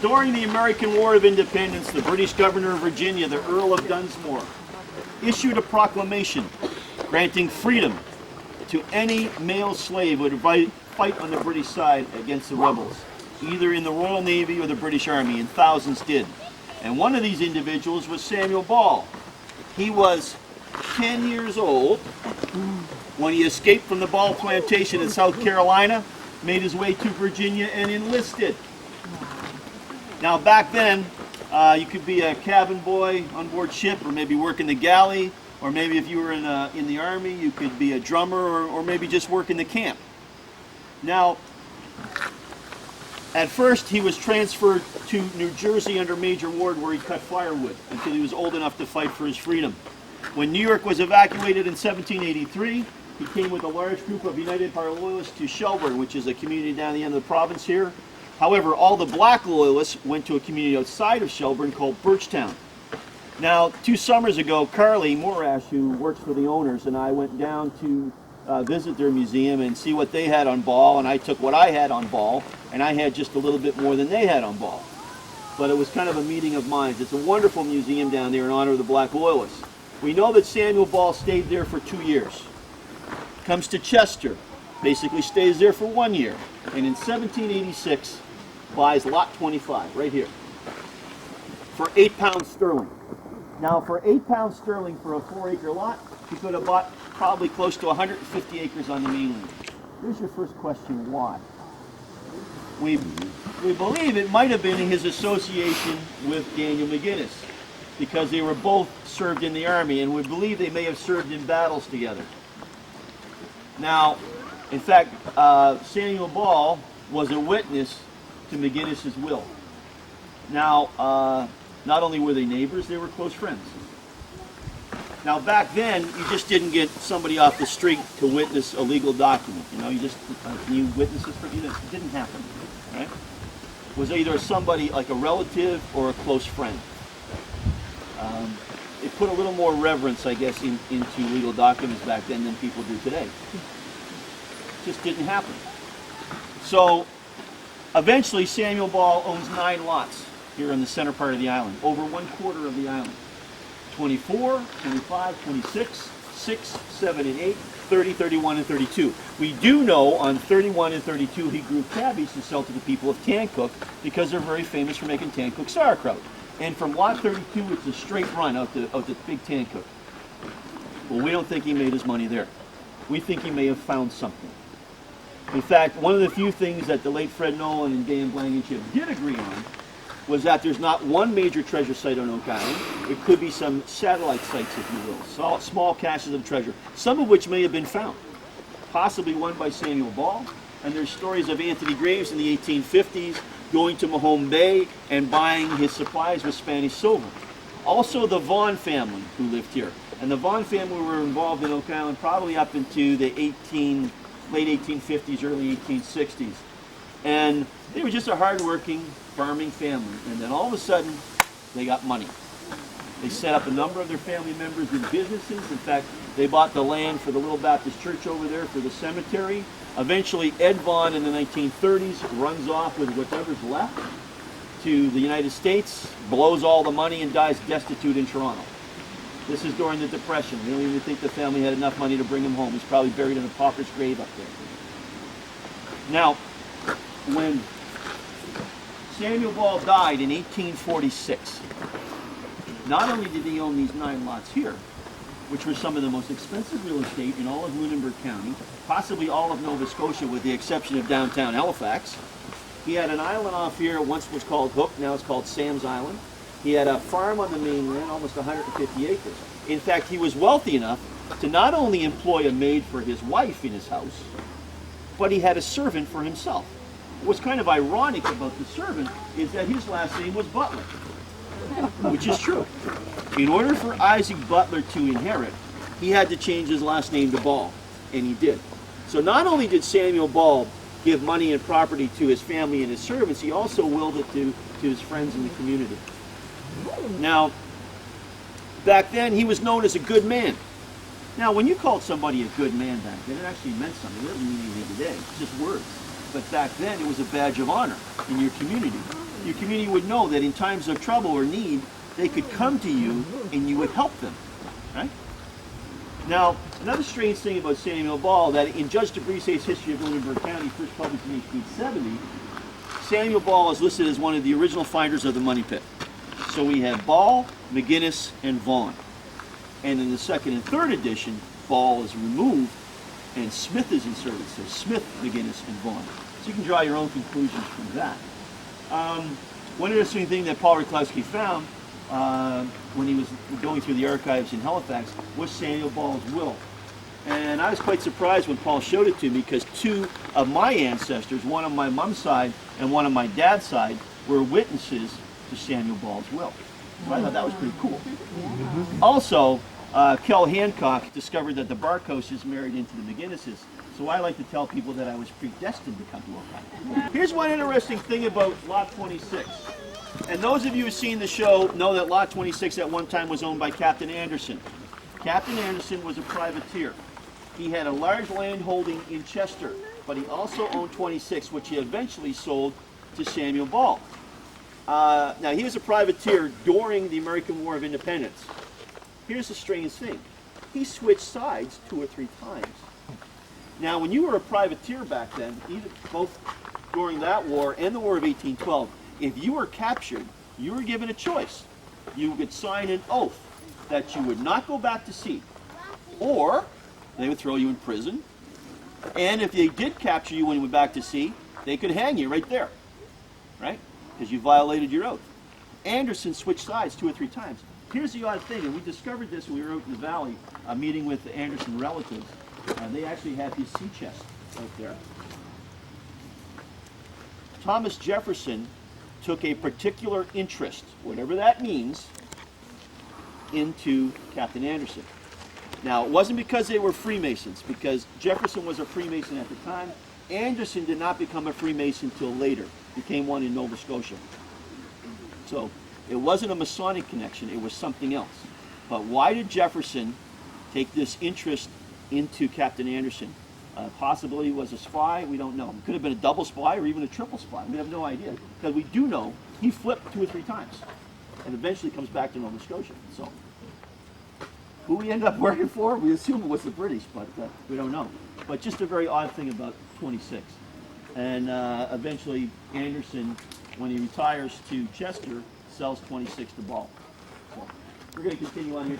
during the American War of Independence, the British governor of Virginia, the Earl of Dunsmore, issued a proclamation granting freedom to any male slave who would fight on the British side against the rebels, either in the Royal Navy or the British Army, and thousands did. And one of these individuals was Samuel Ball. He was 10 years old when he escaped from the Ball plantation in South Carolina, made his way to Virginia, and enlisted. Now back then, you could be a cabin boy on board ship, or maybe work in the galley, or maybe if you were in the Army, you could be a drummer, or maybe just work in the camp. Now, at first he was transferred to New Jersey under Major Ward, where he cut firewood until he was old enough to fight for his freedom. When New York was evacuated in 1783, he came with a large group of United Heart Loyalists to Shelburne, which is a community down the end of the province here. However, all the black loyalists went to a community outside of Shelburne called Birchtown. Now, 2 summers ago, Carly Morash, who works for the owners, and I went down to visit their museum and see what they had on Ball, and I took what I had on Ball, and I had just a little bit more than they had on Ball. But it was kind of a meeting of minds. It's a wonderful museum down there in honor of the black loyalists. We know that Samuel Ball stayed there for 2 years. Comes to Chester, basically stays there for 1 year, and in 1786 buys lot 25 right here for £8 sterling. Now, for £8 sterling for a 4-acre lot, he could have bought probably close to 150 acres on the mainland. Here's your first question: why? We believe it might have been his association with Daniel McGinnis, because they were both served in the Army, and we believe they may have served in battles together. Now, in fact, Samuel Ball was a witness to McGinnis's will. Now, not only were they neighbors, they were close friends. Now, back then, you just didn't get somebody off the street to witness a legal document. You know, you witnesses for you. It didn't happen, right? It was either somebody like a relative or a close friend. It put a little more reverence, I guess, into legal documents back then than people do today. It just didn't happen. So, eventually, Samuel Ball owns 9 lots here in the center part of the island, over 1/4 of the island. 24, 25, 26, 6, 7, and 8, 30, 31, and 32. We do know on 31 and 32 he grew cabbage to sell to the people of Tancook, because they're very famous for making Tancook sauerkraut. And from lot 32, it's a straight run out to Big Tancook. Well, we don't think he made his money there. We think he may have found something. In fact, one of the few things that the late Fred Nolan and Dan Blankenship did agree on was that there's not one major treasure site on Oak Island. It could be some satellite sites, if you will, small caches of treasure, some of which may have been found. Possibly one by Samuel Ball, and there's stories of Anthony Graves in the 1850s going to Mahone Bay and buying his supplies with Spanish silver. Also the Vaughn family who lived here. And the Vaughn family were involved in Oak Island probably up into the late 1850s, early 1860s. And they were just a hard-working farming family. And then all of a sudden, they got money. They set up a number of their family members in businesses. In fact, they bought the land for the Little Baptist Church over there for the cemetery. Eventually, Ed Vaughn in the 1930s runs off with whatever's left to the United States, blows all the money, and dies destitute in Toronto. This is during the Depression. We don't even think the family had enough money to bring him home. He's probably buried in a pauper's grave up there. Now, when Samuel Ball died in 1846, not only did he own these 9 lots here, which were some of the most expensive real estate in all of Lunenburg County, possibly all of Nova Scotia with the exception of downtown Halifax. He had an island off here, once was called Hook, now it's called Sam's Island. He had a farm on the mainland, almost 150 acres. In fact, he was wealthy enough to not only employ a maid for his wife in his house, but he had a servant for himself. What's kind of ironic about the servant is that his last name was Butler, which is true. In order for Isaac Butler to inherit, he had to change his last name to Ball, and he did. So not only did Samuel Ball give money and property to his family and his servants, he also willed it to his friends in the community. Now, back then, he was known as a good man. Now, when you called somebody a good man back then, it actually meant something. It doesn't mean anything today. It's just words. But back then, it was a badge of honor in your community. your community would know that in times of trouble or need, they could come to you and you would help them, right? Now, another strange thing about Samuel Ball, that in Judge DeBrise's History of Lunenburg County, first published in 1870, Samuel Ball is listed as one of the original finders of the money pit. So we have Ball, McGinnis, and Vaughn. And in the second and third edition, Ball is removed and Smith is inserted. So Smith, McGinnis, and Vaughn. So you can draw your own conclusions from that. One interesting thing that Paul Ryklowski found when he was going through the archives in Halifax was Samuel Ball's will. And I was quite surprised when Paul showed it to me, because two of my ancestors, one on my mom's side and one on my dad's side, were witnesses to Samuel Ball's will. So I thought that was pretty cool. Also, Kel Hancock discovered that the Barkhouse is married into the McGinnises. So I like to tell people that I was predestined to come to Ohio. Here's one interesting thing about Lot 26. And those of you who've seen the show know that Lot 26 at one time was owned by Captain Anderson. Captain Anderson was a privateer. He had a large land holding in Chester, but he also owned 26, which he eventually sold to Samuel Ball. Now, he was a privateer during the American War of Independence. Here's the strange thing. He switched sides 2 or 3 times. Now, when you were a privateer back then, both during that war and the War of 1812, if you were captured, you were given a choice. You could sign an oath that you would not go back to sea, or they would throw you in prison. And if they did capture you when you went back to sea, they could hang you right there, right? Because you violated your oath. Anderson switched sides 2 or 3 times. Here's the odd thing, and we discovered this when we were out in the valley, meeting with the Anderson relatives. They actually had his sea chest out there. Thomas Jefferson took a particular interest, whatever that means, into Captain Anderson. Now, it wasn't because they were Freemasons, because Jefferson was a Freemason at the time. Anderson did not become a Freemason until later, became one in Nova Scotia. So, it wasn't a Masonic connection, it was something else. But why did Jefferson take this interest into Captain Anderson? Possibly he was a spy, we don't know. It could have been a double spy or even a triple spy, we have no idea. Because we do know he flipped 2 or 3 times and eventually comes back to Nova Scotia. So, who he ended up working for, we assume it was the British, but we don't know. But just a very odd thing about 26. And eventually Anderson, when he retires to Chester, sells 26 to Ball. So we're going to continue on here.